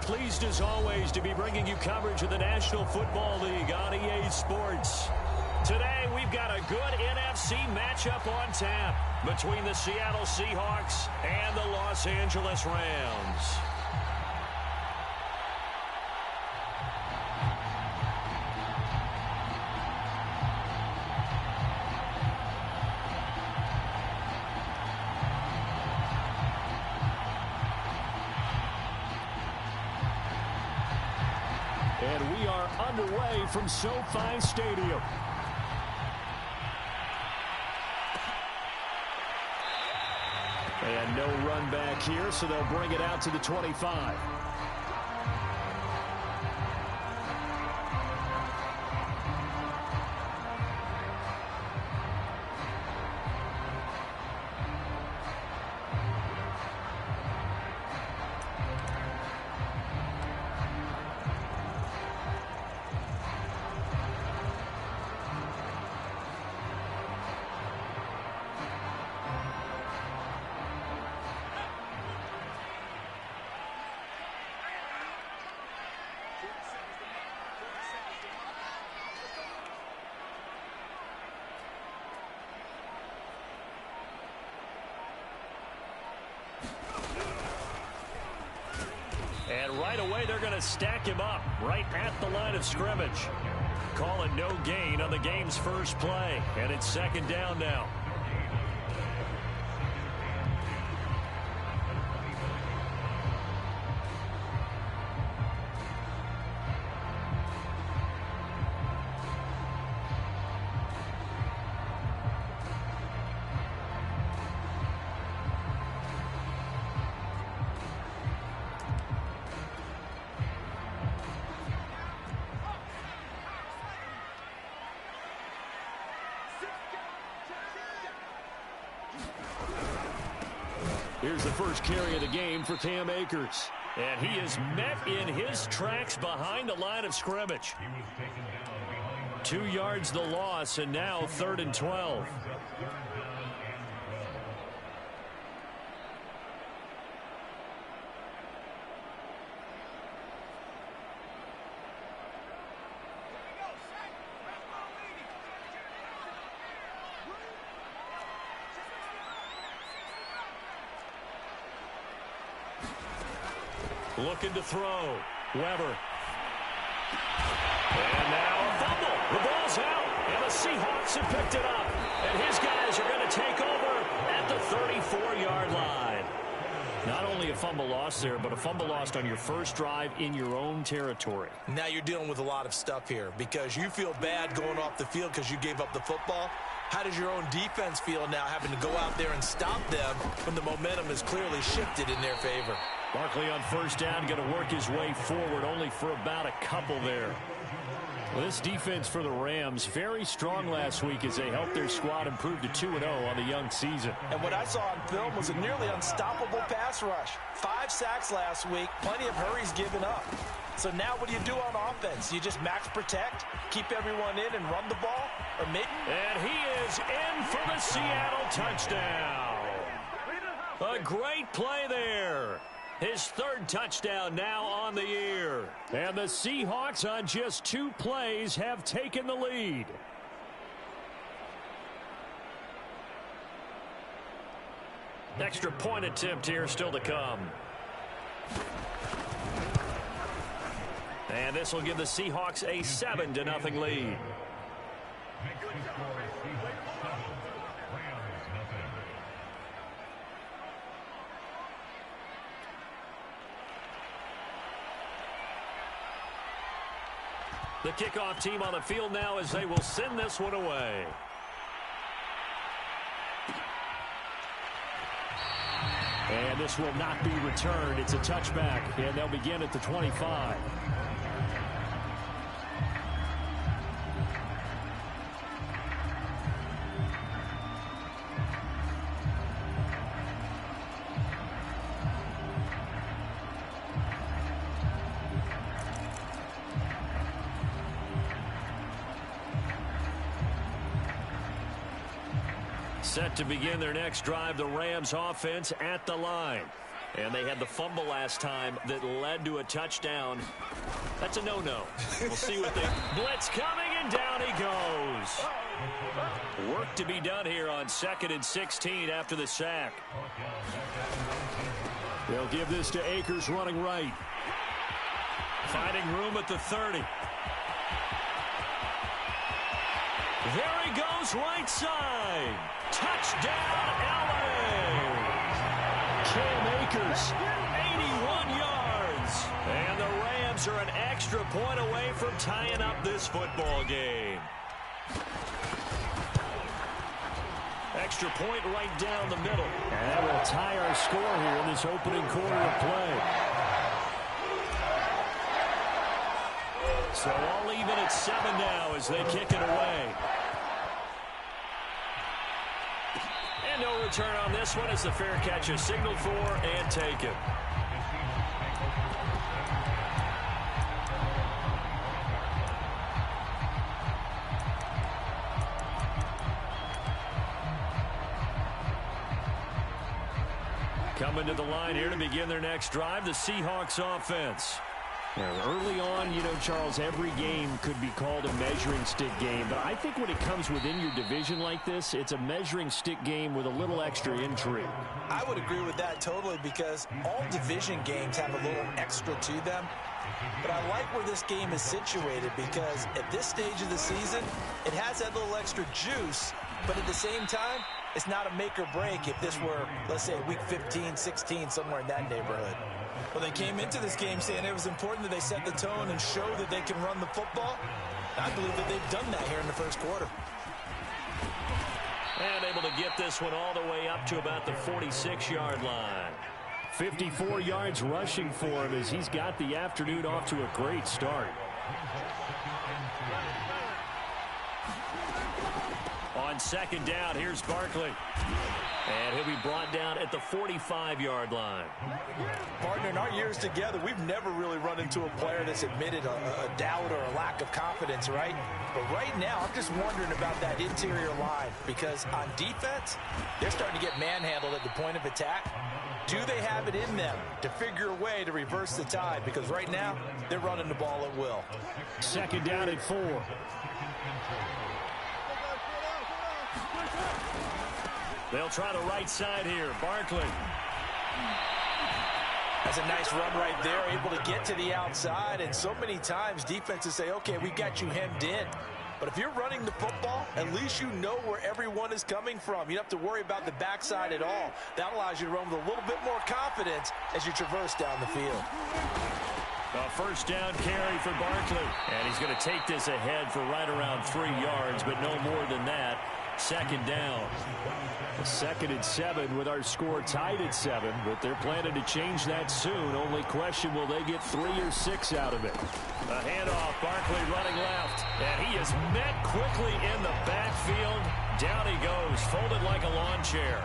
pleased as always to be bringing you coverage of the National Football League on EA Sports. Today, we've got a good NFC matchup on tap between the Seattle Seahawks and the Los Angeles Rams. And we are underway from SoFi Stadium. And no run back here, so they'll bring it out to the 25. And right away, they're going to stack him up right at the line of scrimmage. Call it no gain on the game's first play. And it's second down now. Here's the first carry of the game for Cam Akers. And he is met in his tracks behind the line of scrimmage. 2 yards the loss, and now 3rd and 12. Looking to throw. Weber. And now a fumble. The ball's out. And the Seahawks have picked it up. And his guys are going to take over at the 34-yard line. Not only a fumble loss there, but a fumble lost on your first drive in your own territory. Now you're dealing with a lot of stuff here because you feel bad going off the field because you gave up the football. How does your own defense feel now having to go out there and stop them when the momentum is clearly shifted in their favor? Barkley on first down, going to work his way forward, only for about a couple there. Well, this defense for the Rams, very strong last week as they helped their squad improve to 2-0 on the young season. And what I saw on film was a nearly unstoppable pass rush. 5 sacks last week, plenty of hurries given up. So now what do you do on offense? You just max protect, keep everyone in and run the ball? Or maybe... And he is in for the Seattle touchdown. A great play there. His 3rd touchdown now on the year. And the Seahawks on just 2 plays have taken the lead. Extra point attempt here still to come. And this will give the Seahawks a 7-0 lead. The kickoff team on the field now as they will send this one away. And this will not be returned. It's a touchback, and they'll begin at the 25. Set to begin their next drive, the Rams offense at the line. And they had the fumble last time that led to a touchdown. That's a no-no. We'll see what they... Blitz coming, and down he goes. Work to be done here on 2nd and 16 after the sack. They'll give this to Akers running right. Finding room at the 30. There he goes, right side. Touchdown, LA. Cam Akers, 81 yards. And the Rams are an extra point away from tying up this football game. Extra point right down the middle. And that will tie our score here in this opening quarter of play. So all even at 7 now as they kick it away. And no return on this one as the fair catch is signaled for and taken. Coming to the line here to begin their next drive, the Seahawks offense. Early on, you know, Charles, every game could be called a measuring stick game. But I think when it comes within your division like this, it's a measuring stick game with a little extra intrigue. I would agree with that totally because all division games have a little extra to them. But I like where this game is situated because at this stage of the season, it has that little extra juice. But at the same time, it's not a make or break if this were, let's say, week 15, 16, somewhere in that neighborhood. Well, they came into this game saying it was important that they set the tone and show that they can run the football. I believe that they've done that here in the first quarter. And able to get this one all the way up to about the 46-yard line. 54 yards rushing for him as he's got the afternoon off to a great start. On 2nd down, here's Barkley. And he'll be brought down at the 45-yard line. Partner, in our years together, we've never really run into a player that's admitted a doubt or a lack of confidence, right? But right now, I'm just wondering about that interior line because on defense, they're starting to get manhandled at the point of attack. Do they have it in them to figure a way to reverse the tide? Because right now, they're running the ball at will. 2nd down at 4. They'll try the right side here. Barkley. That's a nice run right there, able to get to the outside. And so many times defenses say, okay, we got you hemmed in. But if you're running the football, at least you know where everyone is coming from. You don't have to worry about the backside at all. That allows you to run with a little bit more confidence as you traverse down the field. A 1st down carry for Barkley. And he's going to take this ahead for right around 3 yards, but no more than that. 2nd down. 2nd and 7 with our score tied at 7, but they're planning to change that soon. Only question, will they get 3 or 6 out of it? A handoff, Barkley running left, and he is met quickly in the backfield. Down he goes, folded like a lawn chair.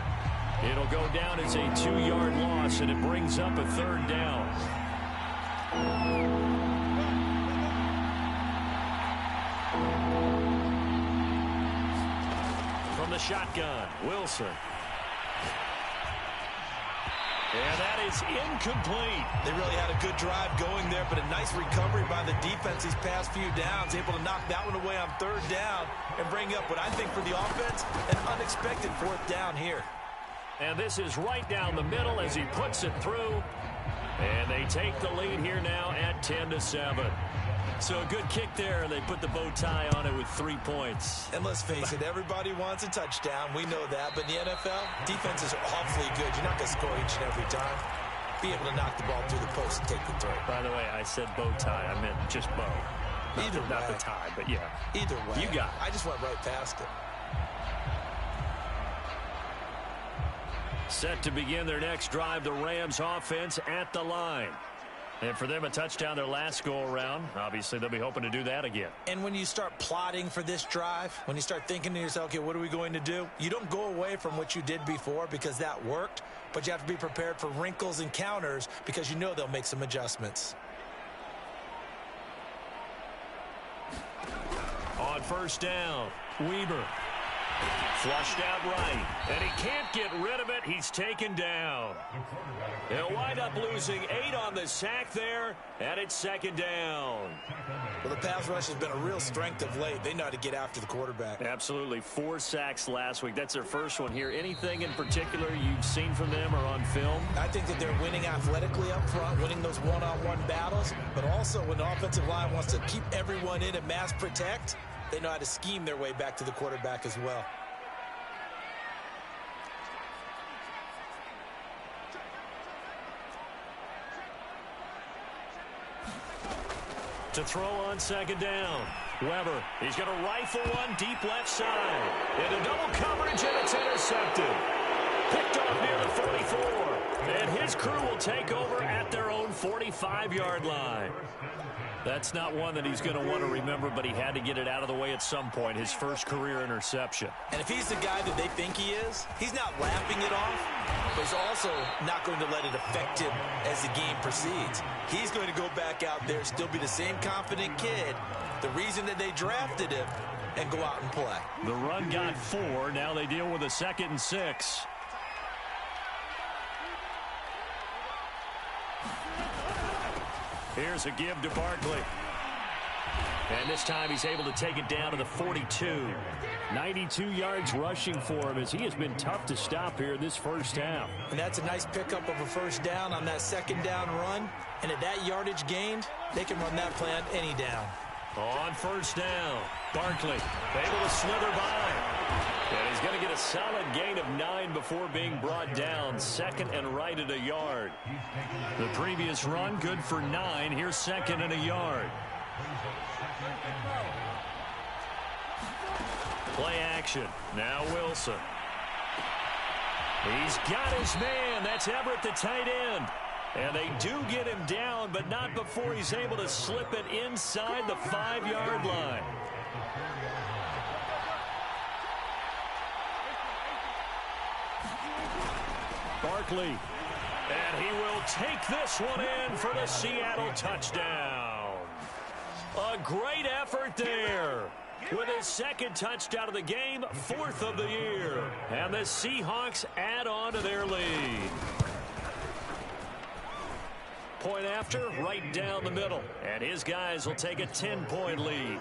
It'll go down as a 2-yard loss, and it brings up a 3rd down. From the shotgun, Wilson. And that is incomplete. They really had a good drive going there, but a nice recovery by the defense these past few downs. Able to knock that one away on 3rd down and bring up what I think for the offense, an unexpected 4th down here. And this is right down the middle as he puts it through. And they take the lead here now at 10-7. So a good kick there. They put the bow tie on it with 3 points. And let's face it, everybody wants a touchdown. We know that. But in the NFL, defense is awfully good. You're not going to score each and every time. Be able to knock the ball through the post and take the throw. By the way, I said bow tie. I meant just bow. Not the tie, but yeah. Either way. You got it. I just went right past it. Set to begin their next drive, the Rams offense at the line. And for them, a touchdown their last go-around. Obviously, they'll be hoping to do that again. And when you start plotting for this drive, when you start thinking to yourself, okay, what are we going to do? You don't go away from what you did before because that worked, but you have to be prepared for wrinkles and counters because you know they'll make some adjustments. On 1st down, Weber. Flushed out right, and he can't get rid of it. He's taken down. He'll wind up losing 8 on the sack there, and it's second down. Well, the pass rush has been a real strength of late. They know how to get after the quarterback. Absolutely. 4 sacks last week. That's their first one here. Anything in particular you've seen from them or on film? I think that they're winning athletically up front, winning those one-on-one battles, but also when the offensive line wants to keep everyone in and mass protect, they know how to scheme their way back to the quarterback as well. To throw on second down. Weber, he's going to rifle one deep left side. Into double coverage, and it's intercepted. Picked off near the 44. And his crew will take over at their own 45-yard line. That's not one that he's going to want to remember, but he had to get it out of the way at some point, his first career interception. And if he's the guy that they think he is, he's not laughing it off, but he's also not going to let it affect him as the game proceeds. He's going to go back out there, still be the same confident kid, the reason that they drafted him, and go out and play. The run got 4. Now they deal with a 2nd and 6. Here's a give to Barkley. And this time he's able to take it down to the 42. 92 yards rushing for him as he has been tough to stop here this first half. And that's a nice pickup of a first down on that second down run. And at that yardage gained, they can run that play on any down. On first down, Barkley able to slither by. And he's going to get a solid gain of 9 before being brought down. 2nd and right at a yard. The previous run good for 9. Here's 2nd and a yard. Play action. Now Wilson. He's got his man. That's Everett, the tight end. And they do get him down, but not before he's able to slip it inside the 5-yard line. Barkley. And he will take this one in for the Seattle touchdown. A great effort there. With his 2nd touchdown of the game, 4th of the year. And the Seahawks add on to their lead. Point after, right down the middle. And his guys will take a 10-point lead.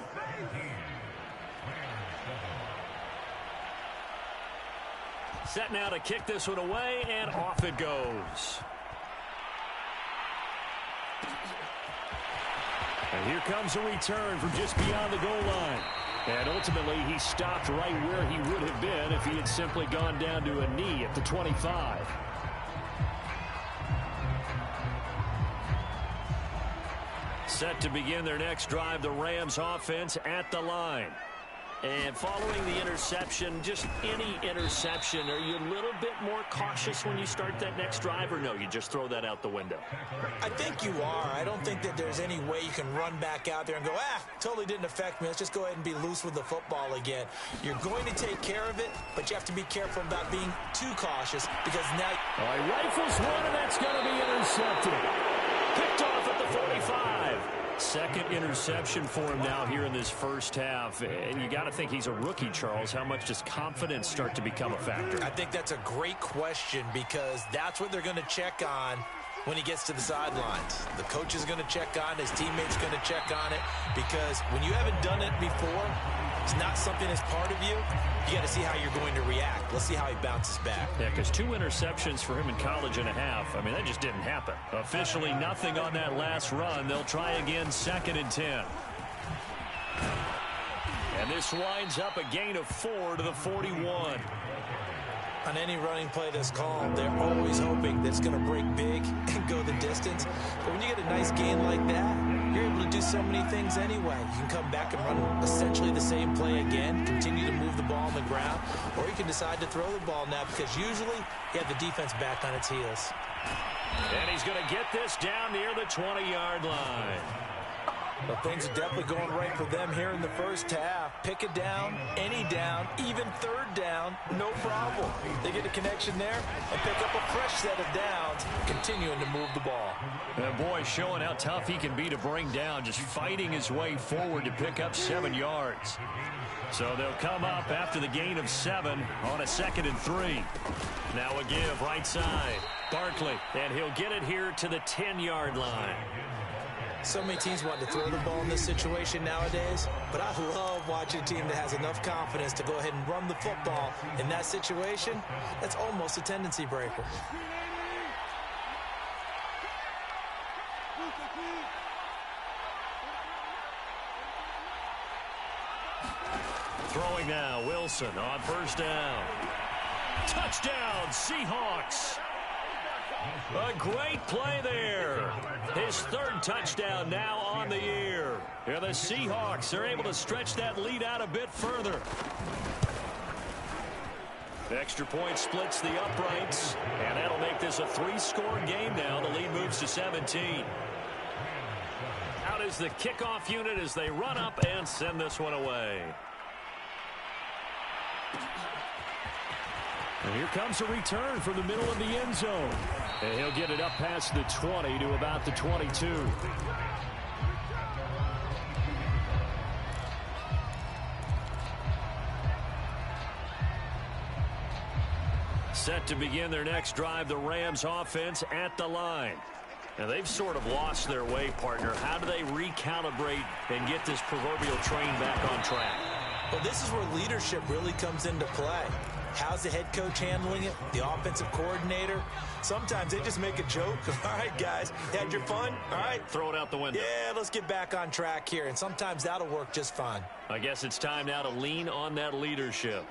Set now to kick this one away, and off it goes. And here comes a return from just beyond the goal line. And ultimately, he stopped right where he would have been if he had simply gone down to a knee at the 25. Set to begin their next drive, the Rams offense at the line. And following the interception, just any interception, are you a little bit more cautious when you start that next drive, or no, you just throw that out the window? I think you are. I don't think that there's any way you can run back out there and go, totally didn't affect me. Let's just go ahead and be loose with the football again. You're going to take care of it, but you have to be careful about being too cautious because now... All right, rifles one, and that's going to be intercepted. Picked off at the 45. 2nd interception for him now here in this first half. And you got to think he's a rookie, Charles. How much does confidence start to become a factor? I think that's a great question because that's what they're going to check on when he gets to the sidelines. The coach is going to check on it. His teammates going to check on it because when you haven't done it before, it's not something that's part of you. You got to see how you're going to react. Let's see how he bounces back. Yeah, because 2 interceptions for him in college and a half. I mean, that just didn't happen. Officially nothing on that last run. They'll try again 2nd and 10. And this winds up a gain of 4 to the 41. On any running play that's called, they're always hoping that it's going to break big and go the distance. But when you get a nice gain like that, you're able to do so many things anyway. You can come back and run essentially the same play again, continue to move the ball on the ground, or you can decide to throw the ball now because usually you have the defense back on its heels. And he's going to get this down near the 20-yard line. Well, things are definitely going right for them here in the first half. Pick it down, any down, even third down, no problem. They get a connection there and pick up a fresh set of downs, continuing to move the ball. And boy, showing how tough he can be to bring down, just fighting his way forward to pick up 7 yards. So they'll come up after the gain of 7 on a 2nd and 3. Now a give right side. Barkley, and he'll get it here to the 10-yard line. So many teams want to throw the ball in this situation nowadays, but I love watching a team that has enough confidence to go ahead and run the football. In that situation, that's almost a tendency breaker. Throwing now, Wilson on first down. Touchdown, Seahawks. A great play there. His 3rd touchdown now on the year. And the Seahawks are able to stretch that lead out a bit further. The extra point splits the uprights, and that'll make this a 3-score game now. The lead moves to 17. Out is the kickoff unit as they run up and send this one away. And here comes a return from the middle of the end zone. And he'll get it up past the 20 to about the 22. Set to begin their next drive, the Rams offense at the line. Now they've sort of lost their way, partner. How do they recalibrate and get this proverbial train back on track? Well, this is where leadership really comes into play. How's the head coach handling it? The offensive coordinator? Sometimes they just make a joke. All right, guys, you had your fun? All right. Throw it out the window. Yeah, let's get back on track here. And sometimes that'll work just fine. I guess it's time now to lean on that leadership.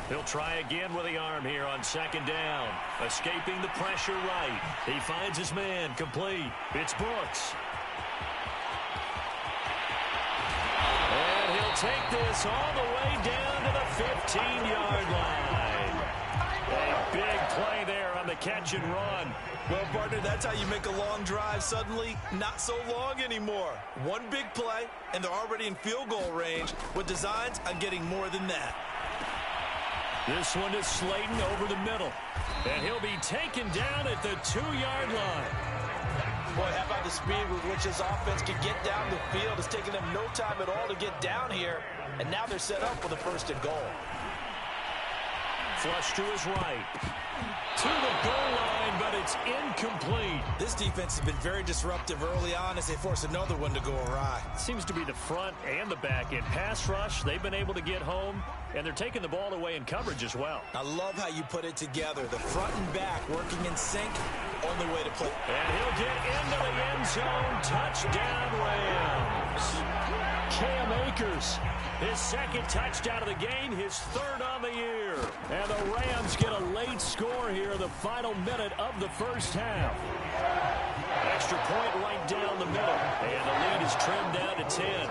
He'll try again with the arm here on 2nd down. Escaping the pressure right. He finds his man complete. It's Brooks. Take this all the way down to the 15-yard line. A big play there on the catch and run. Well, partner, that's how you make a long drive suddenly not so long anymore. One big play, and they're already in field goal range with designs on getting more than that. This one is Slayton over the middle. And he'll be taken down at the 2-yard line. Boy, how about the speed with which this offense can get down the field? It's taken them no time at all to get down here, and now they're set up for the 1st and goal. Flush to his right. To the goal line, but it's incomplete. This defense has been very disruptive early on as they force another one to go awry. Seems to be the front and the back end. Pass rush, they've been able to get home, and they're taking the ball away in coverage as well. I love how you put it together. The front and back working in sync, only way to play. And he'll get into the end zone. Touchdown, Rams. Cam Akers, his 2nd touchdown of the game, his 3rd on the year. And the Rams get a late score here in the final minute of the first half. Extra point right down the middle. And the lead is trimmed down to 10.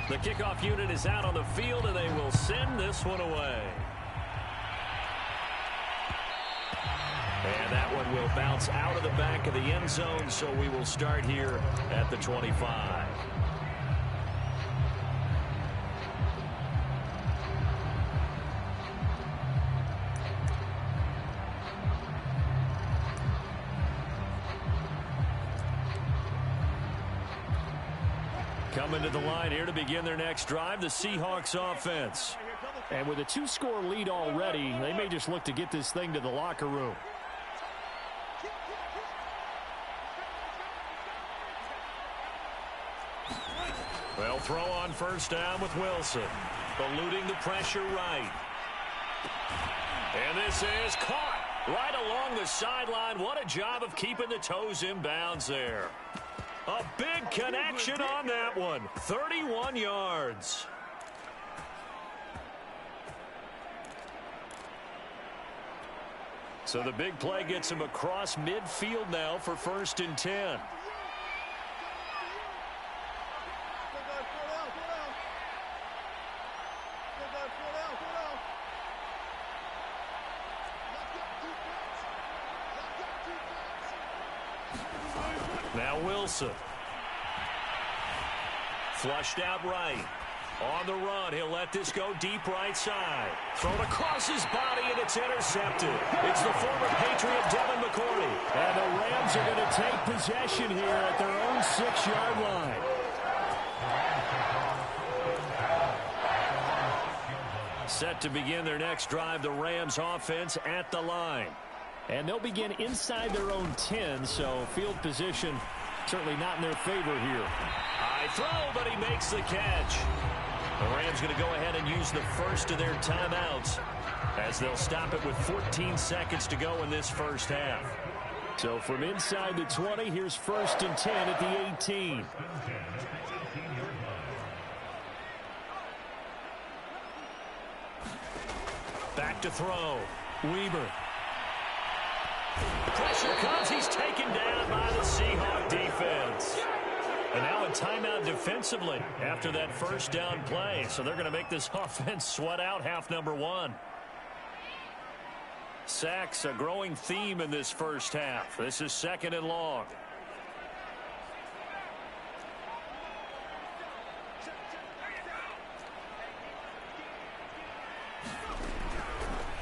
The kickoff unit is out on the field, and they will send this one away. And that one will bounce out of the back of the end zone, so we will start here at the 25. Coming to the line here to begin their next drive, the Seahawks offense. And with a 2-score lead already, they may just look to get this thing to the locker room. Well, throw on first down with Wilson. Eluding the pressure right. And this is caught right along the sideline. What a job of keeping the toes in bounds there. A big connection on that one. 31 yards. So the big play gets him across midfield now for 1st and 10. Now Wilson. Flushed out right. On the run, he'll let this go deep right side. Thrown across his body, and it's intercepted. It's the former Patriot Devin McCourty. And the Rams are going to take possession here at their own 6-yard line. Set to begin their next drive, the Rams offense at the line. And they'll begin inside their own 10, so field position certainly not in their favor here. High throw, but he makes the catch. The Rams going to go ahead and use the first of their timeouts as they'll stop it with 14 seconds to go in this first half. So from inside the 20, here's 1st and 10 at the 18. Back to throw. Weber. Pressure comes. He's taken down by the Seahawks defense. And now a timeout defensively after that first down play. So they're going to make this offense sweat out half number 1. Sacks, a growing theme in this first half. This is 2nd and long.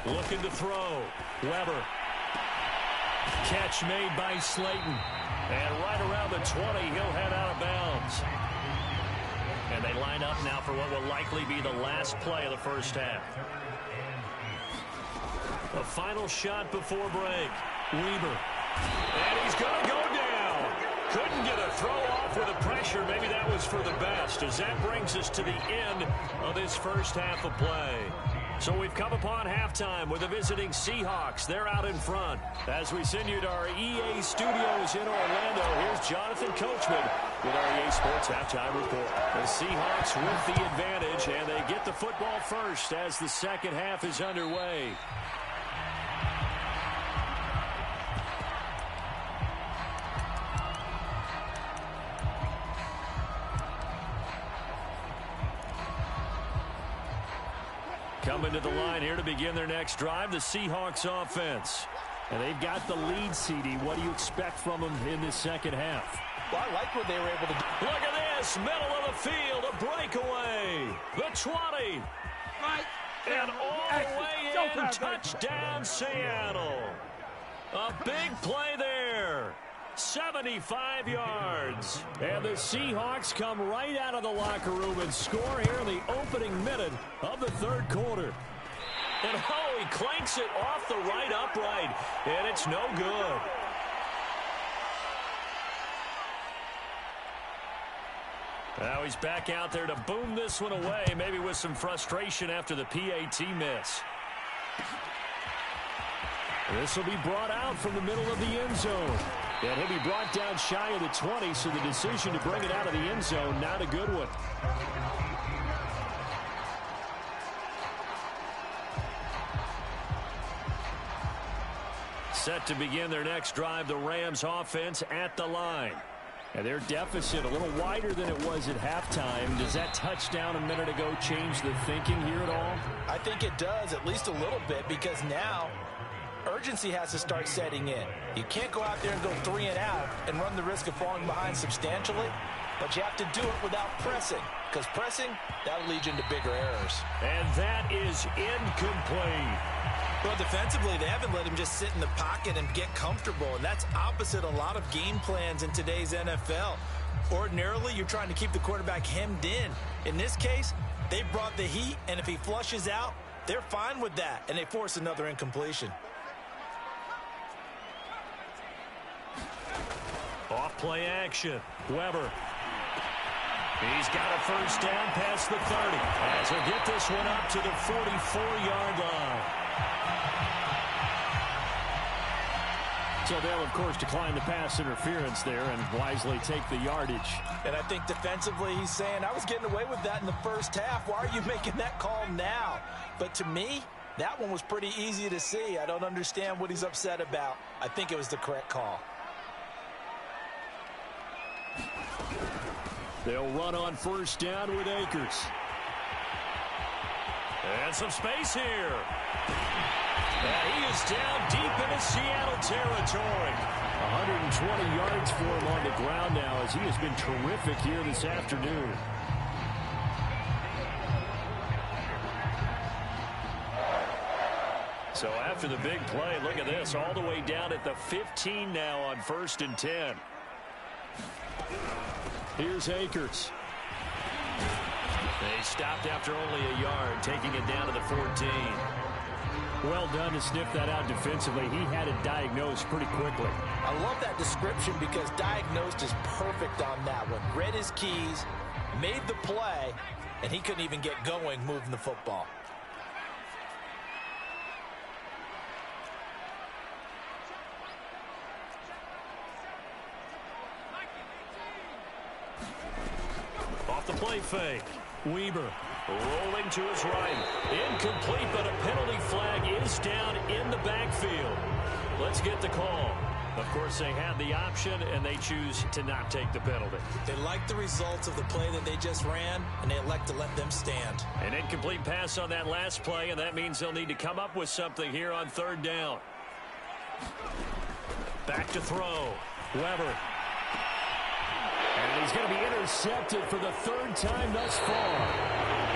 Looking to throw. Weber. Catch made by Slayton. And right around the 20, he'll head out of bounds. And they line up now for what will likely be the last play of the first half. A final shot before break. Weber. And he's going to go down. Couldn't get a throw off with the pressure. Maybe that was for the best, as that brings us to the end of this first half of play. So we've come upon halftime with the visiting Seahawks. They're out in front. As we send you to our EA studios in Orlando, here's Jonathan Coachman with our EA Sports Halftime Report. The Seahawks with the advantage, and they get the football first as the second half is underway. Coming to the line here to begin their next drive, the Seahawks offense. And they've got the lead, CD. What do you expect from them in this second half? Well, I like what they were able to do. Look at this, middle of the field, a breakaway. The 20. And all the way in, touchdown Seattle. A big play there. 75 yards. And the Seahawks come right out of the locker room and score here in the opening minute of the third quarter. And oh, he clanks it off the right upright. And it's no good. Now he's back out there to boom this one away, maybe with some frustration after the PAT miss. This will be brought out from the middle of the end zone. And he'll be brought down shy of the 20, so the decision to bring it out of the end zone, not a good one. Set to begin their next drive, the Rams offense at the line. And their deficit a little wider than it was at halftime. Does that touchdown a minute ago change the thinking here at all? I think it does, at least a little bit, because now urgency has to start setting in. You can't go out there and go 3 and out and run the risk of falling behind substantially, but you have to do it without pressing, because pressing, that'll lead you into bigger errors. And that is incomplete. Well, defensively, they haven't let him just sit in the pocket and get comfortable, and that's opposite a lot of game plans in today's NFL. Ordinarily, you're trying to keep the quarterback hemmed in. In this case, they brought the heat, and if he flushes out, they're fine with that, and they force another incompletion. Off play action. Weber. He's got a first down past the 30. As he'll get this one up to the 44-yard line. So they'll, of course, decline the pass interference there and wisely take the yardage. And I think defensively he's saying, I was getting away with that in the first half. Why are you making that call now? But to me, that one was pretty easy to see. I don't understand what he's upset about. I think it was the correct call. They'll run on first down with Akers. And some space here. And he is down deep into Seattle territory. 120 yards for him on the ground now as he has been terrific here this afternoon. So after the big play, look at this, all the way down at the 15 now on 1st and 10. Here's Akers. They stopped after only a yard, taking it down to the 14. Well done to sniff that out defensively. He had it diagnosed pretty quickly. I love that description because diagnosed is perfect on that one. Read his keys, made the play, and he couldn't even get going moving the football. Off the play fake. Weber rolling to his right. Incomplete, but a penalty flag is down in the backfield. Let's get the call. Of course, they had the option, and they choose to not take the penalty. They like the results of the play that they just ran, and they elect to let them stand. An incomplete pass on that last play, and that means they'll need to come up with something here on 3rd down. Back to throw. Weber. And he's going to be intercepted for the 3rd time thus far.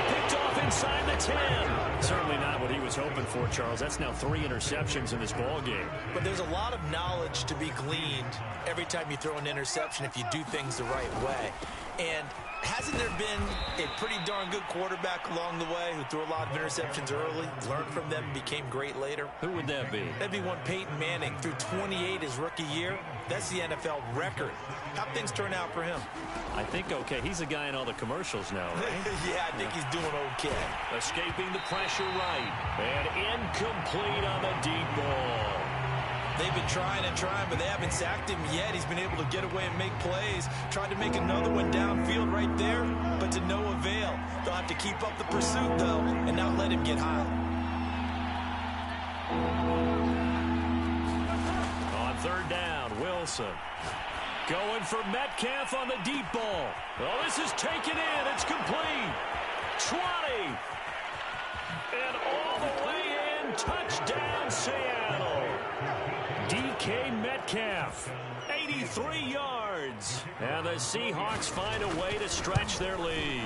Picked off inside the 10. Certainly not what he was hoping for, Charles. That's now 3 interceptions in this ball game. But there's a lot of knowledge to be gleaned every time you throw an interception if you do things the right way. And hasn't there been a pretty darn good quarterback along the way who threw a lot of interceptions early, learned from them, and became great later? Who would that be? That'd be one Peyton Manning. Threw 28 his rookie year. That's the NFL record. How'd things turn out for him? I think okay. He's the guy in all the commercials now, right? Yeah, I think he's doing okay. Escaping the pressure right. And incomplete on the deep ball. They've been trying and trying, but they haven't sacked him yet. He's been able to get away and make plays. Tried to make another one downfield right there, but to no avail. They'll have to keep up the pursuit, though, and not let him get high. On 3rd down, Wilson. Going for Metcalf on the deep ball. Oh, this is taken in. It's complete. 20. And all the way in. Touchdown, Seattle. DK Metcalf, 83 yards. And the Seahawks find a way to stretch their lead.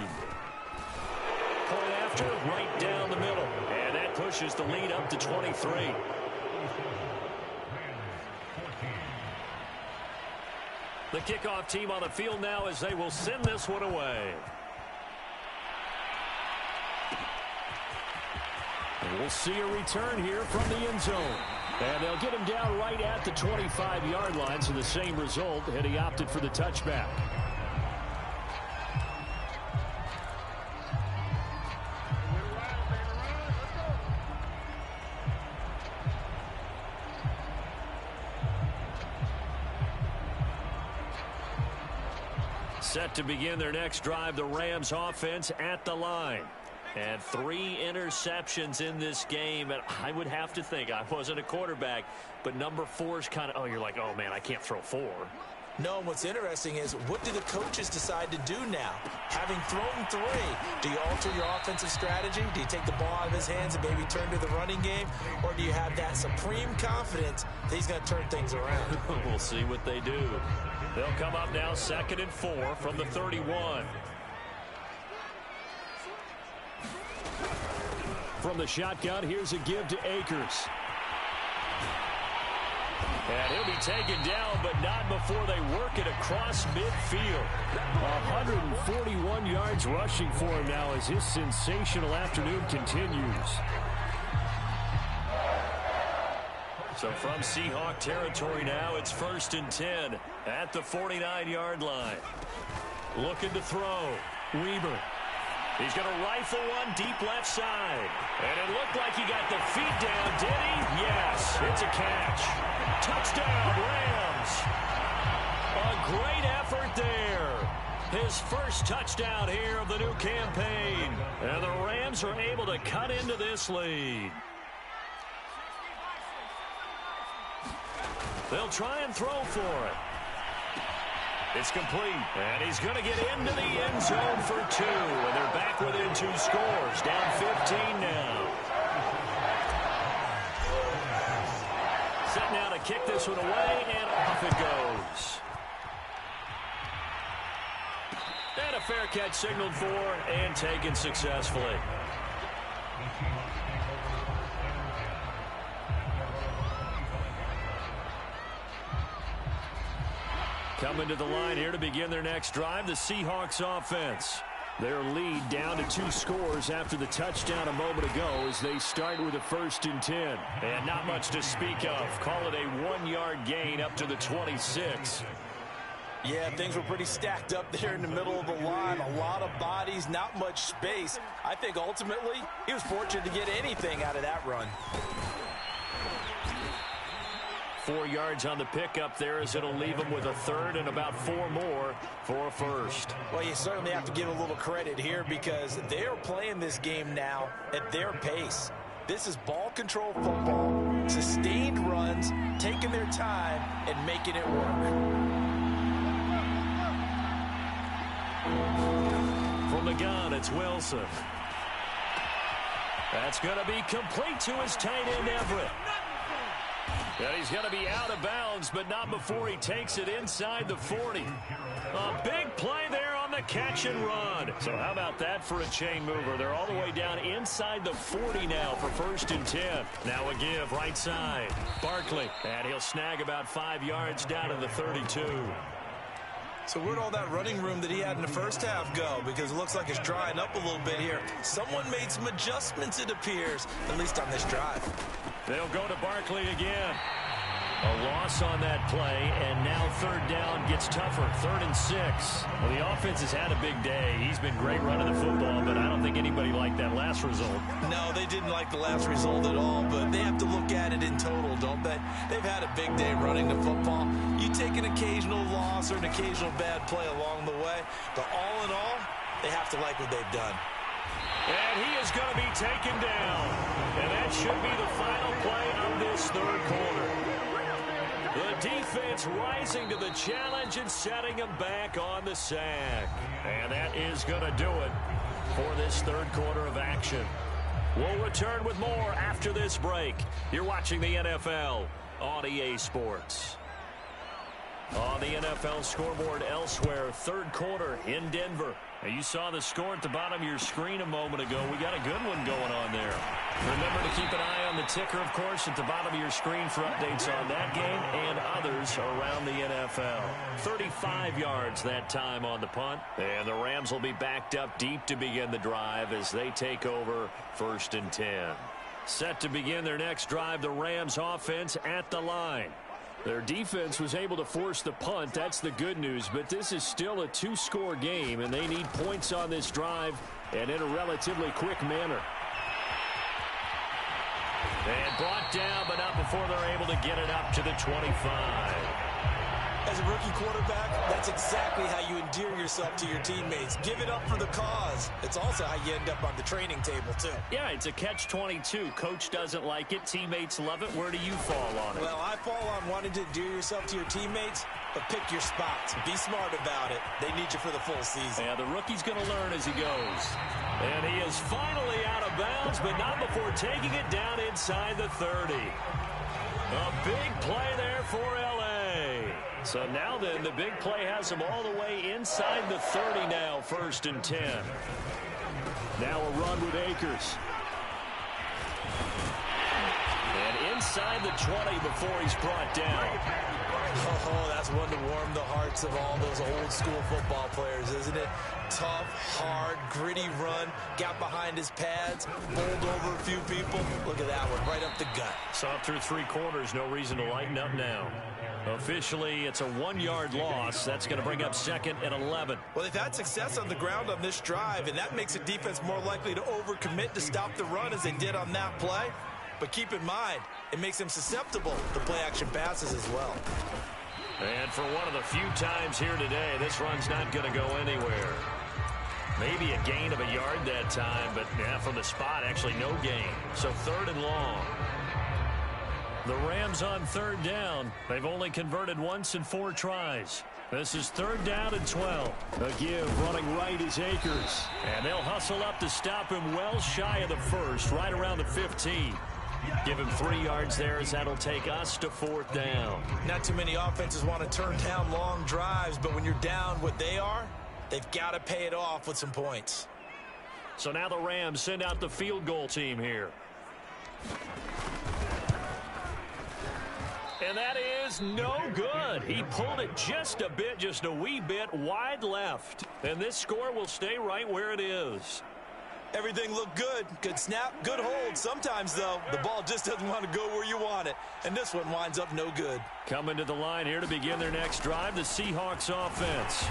Point after, right down the middle. And that pushes the lead up to 23. The kickoff team on the field now as they will send this one away. And we'll see a return here from the end zone. And they'll get him down right at the 25-yard line, so the same result, and he opted for the touchback. Set to begin their next drive, the Rams offense at the line. And 3 interceptions in this game. And I would have to think, I wasn't a quarterback, but number 4 is kind of, oh, you're like, oh, man, I can't throw 4. No, and what's interesting is, what do the coaches decide to do now? Having thrown 3, do you alter your offensive strategy? Do you take the ball out of his hands and maybe turn to the running game? Or do you have that supreme confidence that he's going to turn things around? We'll see what they do. They'll come up now 2nd and 4 from the 31. From the shotgun, here's a give to Akers. And he'll be taken down, but not before they work it across midfield. 141 yards rushing for him now as his sensational afternoon continues. So from Seahawk territory now, it's 1st and 10 at the 49-yard line. Looking to throw. Weber. He's going to rifle one deep left side. And it looked like he got the feet down, did he? Yes, it's a catch. Touchdown, Rams. A great effort there. His first touchdown here of the new campaign. And the Rams are able to cut into this lead. They'll try and throw for it. It's complete. And he's going to get into the end zone for 2. And they're back within 2 scores. Down 15 now. Set now to kick this one away, and off it goes. And a fair catch signaled for and taken successfully. Coming to the line here to begin their next drive, the Seahawks offense. Their lead down to 2 scores after the touchdown a moment ago as they start with a 1st and 10. And not much to speak of. Call it a 1-yard gain up to the 26. Yeah, things were pretty stacked up there in the middle of the line. A lot of bodies, not much space. I think ultimately he was fortunate to get anything out of that run. 4 yards on the pickup there as it'll leave them with a 3rd and about 4 more for a 1st. Well, you certainly have to give a little credit here because they are playing this game now at their pace. This is ball control football, sustained runs, taking their time and making it work. From the gun, it's Wilson. That's going to be complete to his tight end, Everett. And he's going to be out of bounds, but not before he takes it inside the 40. A big play there on the catch and run. So how about that for a chain mover? They're all the way down inside the 40 now for 1st and 10. Now a give right side. Barkley, and he'll snag about 5 yards down to the 32. So where'd all that running room that he had in the first half go? Because it looks like it's drying up a little bit here. Someone made some adjustments, it appears, at least on this drive. They'll go to Barkley again. A loss on that play, and now 3rd down gets tougher. 3rd and 6. Well, the offense has had a big day. He's been great running the football, but I don't think anybody liked that last result. No, they didn't like the last result at all, but they have to look at it in total, don't they? They've had a big day running the football. You take an occasional loss or an occasional bad play along the way, but all in all, they have to like what they've done. And he is going to be taken down. And that should be the final play of this 3rd quarter. The defense rising to the challenge and setting him back on the sack. And that is going to do it for this 3rd quarter of action. We'll return with more after this break. You're watching the NFL on EA Sports. On the NFL scoreboard elsewhere, 3rd quarter in Denver. Now you saw the score at the bottom of your screen a moment ago. We got a good one going on there. Remember to keep an eye on the ticker, of course, at the bottom of your screen for updates on that game and others around the NFL. 35 yards that time on the punt. And the Rams will be backed up deep to begin the drive as they take over 1st and 10. Set to begin their next drive, the Rams offense at the line. Their defense was able to force the punt. That's the good news. But this is still a 2-score game, and they need points on this drive and in a relatively quick manner. And brought down, but not before they're able to get it up to the 25. As a rookie quarterback, that's exactly how you endear yourself to your teammates. Give it up for the cause. It's also how you end up on the training table, too. Yeah, it's a catch-22. Coach doesn't like it. Teammates love it. Where do you fall on it? Well, I fall on wanting to endear yourself to your teammates, but pick your spots. Be smart about it. They need you for the full season. Yeah, the rookie's going to learn as he goes. And he is finally out of bounds, but not before taking it down inside the 30. A big play there for L.A. So now then, the big play has him all the way inside the 30 now, 1st and 10. Now a run with Akers. And inside the 20 before he's brought down. Oh, that's one to warm the hearts of all those old school football players, isn't it? Tough, hard, gritty run. Got behind his pads, bowled over a few people. Look at that one, right up the gut. So through 3 quarters, no reason to lighten up now. Officially, it's a 1-yard loss. That's going to bring up 2nd and 11. Well, they've had success on the ground on this drive, and that makes a defense more likely to overcommit to stop the run as they did on that play. But keep in mind, it makes them susceptible to play-action passes as well. And for one of the few times here today, this run's not going to go anywhere. Maybe a gain of a yard that time, but yeah, from the spot, actually no gain. So 3rd and long. The Rams on 3rd down. They've only converted once in 4 tries. This is 3rd down and 12. A give running right is Akers. And they'll hustle up to stop him well shy of the first, right around the 15. Give him 3 yards there as that'll take us to 4th down. Not too many offenses want to turn down long drives, but when you're down what they are, they've got to pay it off with some points. So now the Rams send out the field goal team here. And that is no good. He pulled it just a wee bit wide left. And this score will stay right where it is. Everything looked good. Good snap, good hold. Sometimes, though, the ball just doesn't want to go where you want it. And this one winds up no good. Coming to the line here to begin their next drive, the Seahawks offense.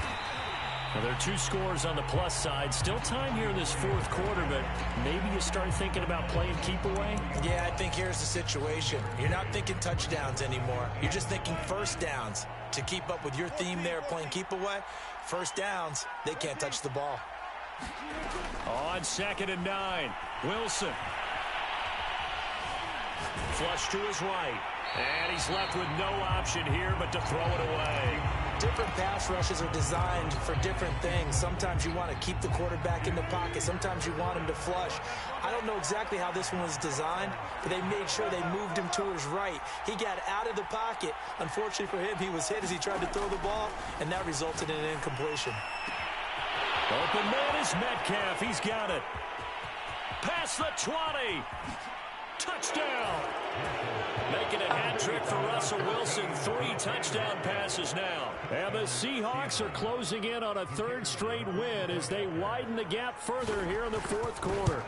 Now, there are 2 scores on the plus side. Still time here in this 4th quarter, but maybe you start thinking about playing keep away? Yeah, I think here's the situation. You're not thinking touchdowns anymore. You're just thinking first downs. To keep up with your theme there playing keep away, first downs, they can't touch the ball. On 2nd and 9, Wilson. Flush to his right. And he's left with no option here but to throw it away. Different pass rushes are designed for different things. Sometimes you want to keep the quarterback in the pocket. Sometimes you want him to flush. I don't know exactly how this one was designed, but they made sure they moved him to his right. He got out of the pocket. Unfortunately for him, he was hit as he tried to throw the ball, and that resulted in an incompletion. Open man is Metcalf. He's got it. Past the 20. Touchdown. Making a hat trick for Russell Wilson. 3 touchdown passes now. And the Seahawks are closing in on a 3rd straight win as they widen the gap further here in the 4th quarter.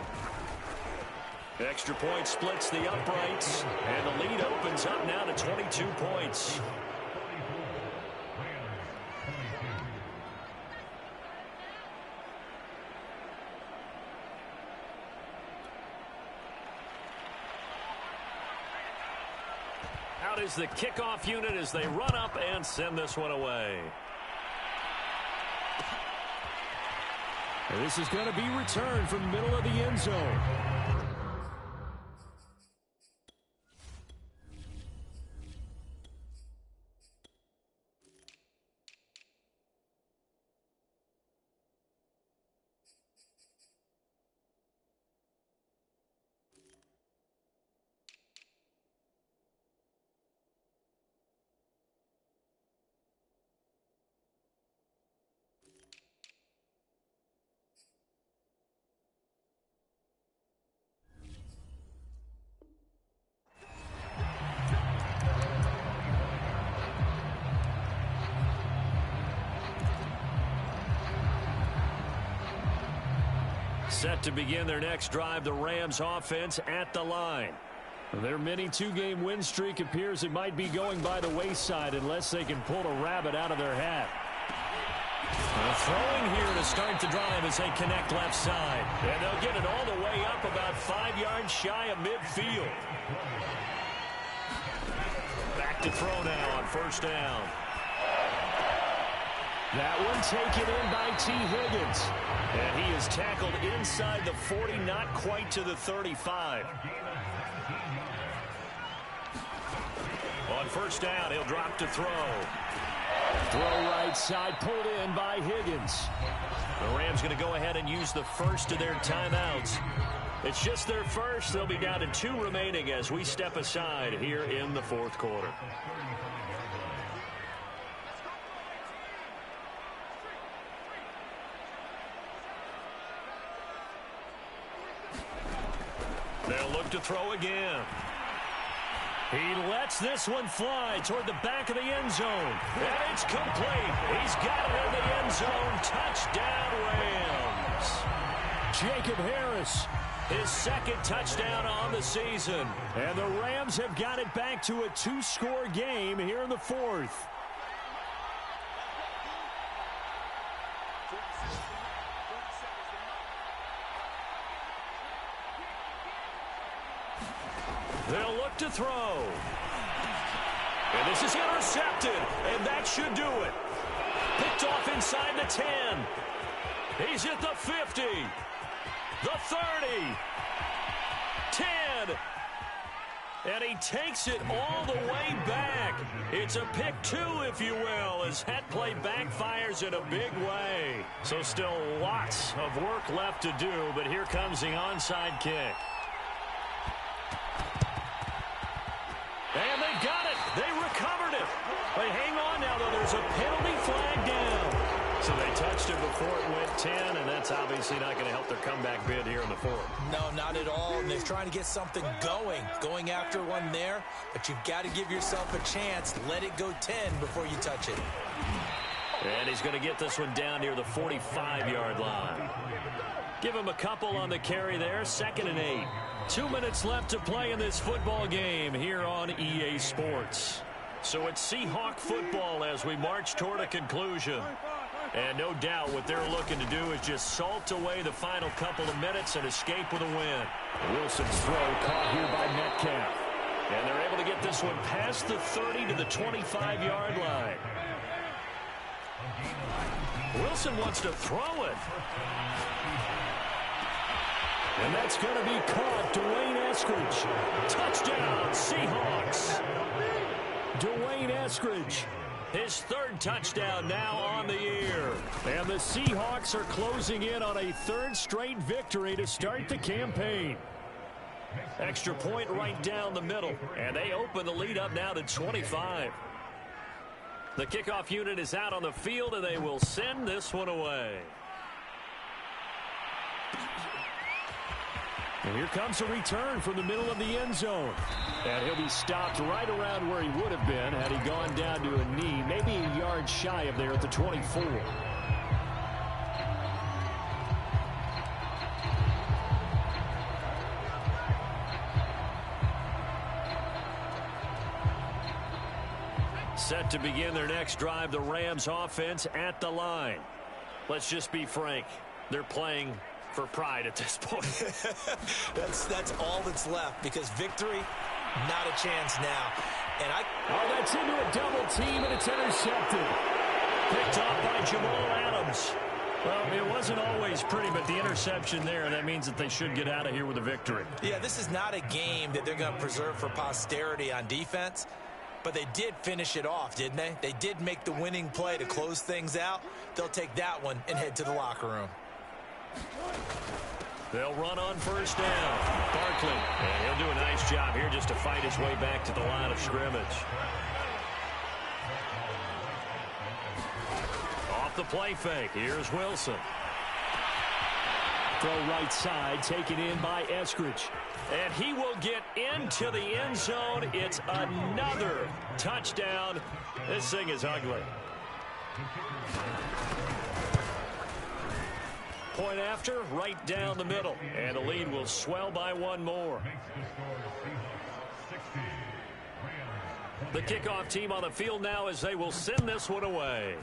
Extra point splits the uprights. And the lead opens up now to 22 points. Out is the kickoff unit as they run up and send this one away. And this is going to be returned from the middle of the end zone. Set to begin their next drive, the Rams offense at the line. Their mini 2-game win streak appears it might be going by the wayside unless they can pull a rabbit out of their hat. Throwing here to start the drive as they connect left side. And they'll get it all the way up about 5 yards shy of midfield. Back to throw now on 1st down. That one taken in by T. Higgins. And he is tackled inside the 40, not quite to the 35. On 1st down, he'll drop to throw. Throw right side, pulled in by Higgins. The Rams going to go ahead and use the first of their timeouts. It's just their first. They'll be down to 2 remaining as we step aside here in the 4th quarter. They'll look to throw again. He lets this one fly toward the back of the end zone. And it's complete. He's got it in the end zone. Touchdown, Rams. Jacob Harris. His 2nd touchdown on the season. And the Rams have got it back to a 2-score game here in the 4th. They'll look to throw. And this is intercepted. And that should do it. Picked off inside the 10. He's at the 50. The 30. 10. And he takes it all the way back. It's a pick two, if you will, as that play backfires in a big way. So still lots of work left to do, but here comes the onside kick. And they've got it. They recovered it. They hang on now, though. There's a penalty flag down. So they touched it before it went 10, and that's obviously not going to help their comeback bid here in the fourth. No, not at all. And they're trying to get something going after one there. But you've got to give yourself a chance. Let it go 10 before you touch it. And he's going to get this one down near the 45-yard line. Give him a couple on the carry there. 2nd and 8. 2 minutes left to play in this football game here on EA Sports. So it's Seahawk football as we march toward a conclusion. And no doubt what they're looking to do is just salt away the final couple of minutes and escape with a win. Wilson's throw caught here by Metcalf. And they're able to get this one past the 30 to the 25-yard line. Wilson wants to throw it. And that's going to be caught. Dwayne Eskridge. Touchdown, Seahawks. Dwayne Eskridge. His 3rd touchdown now on the year. And the Seahawks are closing in on a 3rd straight victory to start the campaign. Extra point right down the middle. And they open the lead up now to 25. The kickoff unit is out on the field, and they will send this one away. And here comes a return from the middle of the end zone. And he'll be stopped right around where he would have been had he gone down to a knee, maybe a yard shy of there at the 24. Set to begin their next drive, the Rams offense at the line. Let's just be frank. They're playing for pride at this point. that's all that's left, because victory, not a chance now. And that's into a double team, and it's intercepted. Picked off by Jamal Adams. Well, it wasn't always pretty, but the interception there, that means that they should get out of here with a victory. Yeah, this is not a game that they're going to preserve for posterity on defense, but they did finish it off, didn't they? They did make the winning play to close things out. They'll take that one and head to the locker room. They'll run on 1st down. Barkley, and he'll do a nice job here just to fight his way back to the line of scrimmage. Off the play fake, here's Wilson. Throw right side, taken in by Eskridge. And he will get into the end zone. It's another touchdown. This thing is ugly. Point after, right down the middle. And the lead will swell by one more. The kickoff team on the field now as they will send this one away.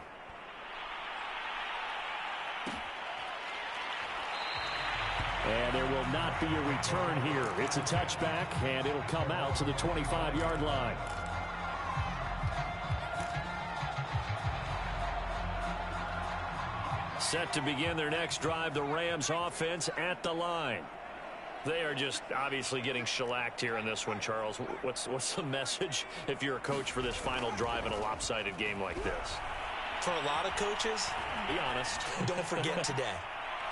And there will not be a return here. It's a touchback, and it'll come out to the 25-yard line. Set to begin their next drive, the Rams offense at the line. They are just obviously getting shellacked here in this one, Charles. What's the message if you're a coach for this final drive in a lopsided game like this? For a lot of coaches, be honest. Don't forget today.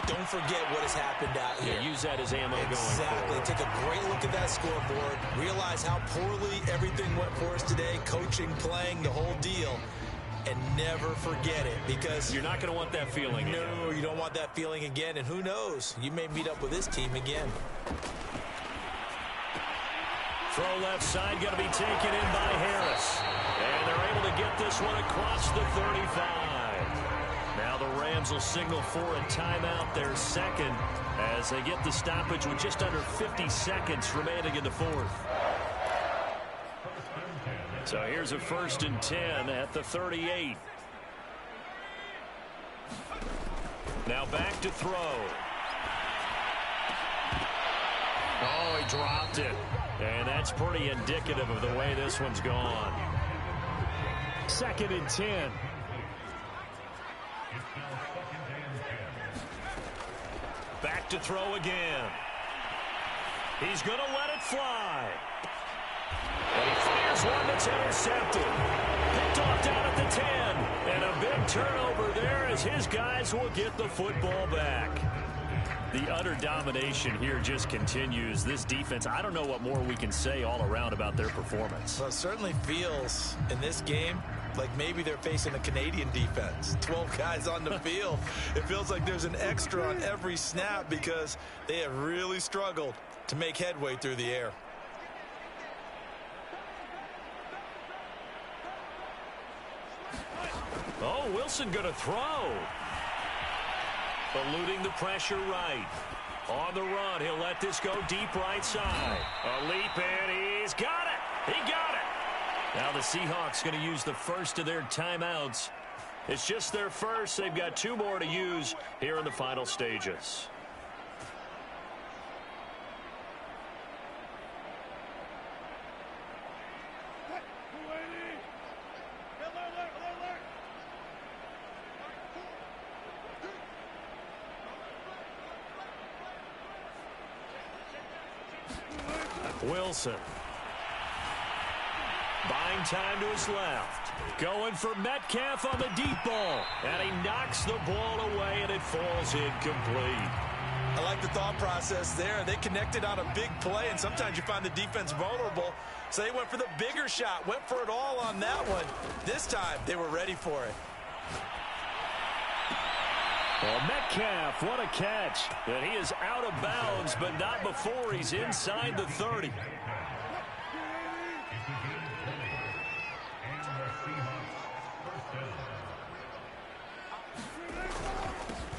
Don't forget what has happened out here. Yeah, use that as ammo going forward. Take a great look at that scoreboard. Realize how poorly everything went for us today. Coaching, playing, the whole deal. And never forget it, because you're not going to want that feeling again. No, you don't want that feeling again. And who knows? You may meet up with this team again. Throw left side, going to be taken in by Harris. And they're able to get this one across the 35. Now the Rams will signal for a timeout, their 2nd, as they get the stoppage with just under 50 seconds remaining in the 4th. So here's a 1st and 10 at the 38. Now back to throw. Oh, he dropped it. And that's pretty indicative of the way this one's gone. 2nd and 10. Back to throw again. He's going to let it fly. And he fires one that's intercepted. Picked off down at the 10. And a big turnover there as his guys will get the football back. The utter domination here just continues. This defense, I don't know what more we can say all around about their performance. Well, it certainly feels in this game like maybe they're facing a Canadian defense. 12 guys on the field. It feels like there's an extra on every snap because they have really struggled to make headway through the air. Oh, Wilson going to throw. Eluding the pressure right. On the run, he'll let this go deep right side. A leap in, he's got it. He got it. Now the Seahawks going to use the first of their timeouts. It's just their first. They've got 2 more to use here in the final stages. Wilson. Buying time to his left. Going for Metcalf on the deep ball. And he knocks the ball away, and it falls incomplete. I like the thought process there. They connected on a big play, and sometimes you find the defense vulnerable. So they went for the bigger shot, went for it all on that one. This time, they were ready for it. Well, Metcalf, what a catch. And he is out of bounds, but not before he's inside the 30.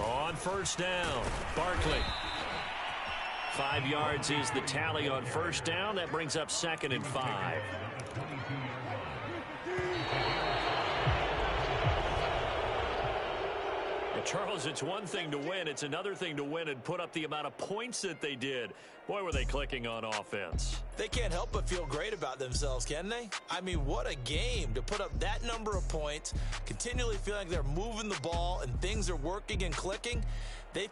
On first down, Barkley. 5 yards is the tally on first down. That brings up 2nd and 5. Charles, it's one thing to win. It's another thing to win and put up the amount of points that they did. Boy, were they clicking on offense. They can't help but feel great about themselves, can they? I mean, what a game to put up that number of points, continually feeling like they're moving the ball and things are working and clicking. They